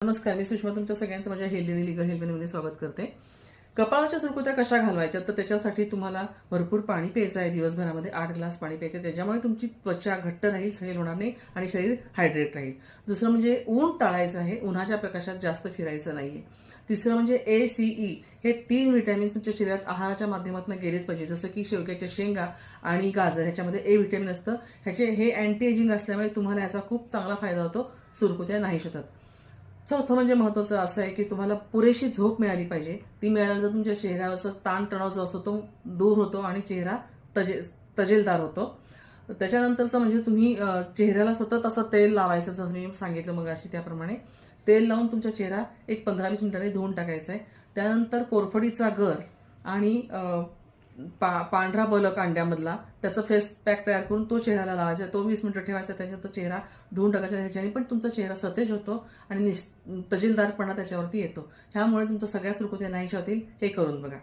नमस्कार, मी सुषमा तुमच्या सगळ्यांचं माझ्या हेल्दी लिगल हेल्पमध्ये स्वागत करते. कपाळाच्या सुरकुत्या कशा घालवायच्या, तर त्याच्यासाठी तुम्हाला भरपूर पाणी प्यायचं आहे. दिवसभरामध्ये 8 ग्लास पाणी प्यायचं. त्याच्यामुळे तुमची त्वचा घट्ट राहील, सैल होणार नाही आणि शरीर हायड्रेट राहील. दुसरं म्हणजे ऊन टाळायचं आहे, उन्हाच्या प्रकाशात जास्त फिरायचं नाहीये. तिसरं म्हणजे ACE हे 3 व्हिटॅमिन्स तुमच्या शरीरात आहाराच्या माध्यमातून गेलेच पाहिजे. जसं की शेवग्याच्या शेंगा आणि गाजर ह्याच्यामध्ये A व्हिटॅमिन असतं. हे अँटी एजिंग असल्यामुळे तुम्हाला याचा खूप चांगला फायदा होतो, सुरकुत्या नाही होतात. चौथं म्हणजे महत्त्वाचं असं आहे की तुम्हाला पुरेशी झोप मिळाली पाहिजे. ती मिळाल्यानंतर तुमच्या चेहऱ्यावरचा ताणतणाव जो असतो तो दूर होतो आणि चेहरा तजेलदार होतो. त्याच्यानंतरचं म्हणजे तुम्ही चेहऱ्याला सतत असं तेल लावायचं, जसं मी सांगितलं मगाशी त्याप्रमाणे तेल लावून तुमचा चेहरा एक 15-20 मिनिटांनी धुवून टाकायचा आहे. त्यानंतर कोरफडीचा गर आणि पांढरा बलक अंड्यामधला त्याचा फेस पॅक तयार करून तो चेहऱ्याला लावायचा. तो 20 मिनिटं ठेवायचा. त्याच्यानंतर चेहरा धुवून टाकायचा. ह्याच्याने पण तुमचा चेहरा सतेज होतो आणि तजेलदारपणा त्याच्यावरती येतो. ह्यामुळे तुमच्या सगळ्या सुरकुत्या नाहीशा होतील. हे करून बघा.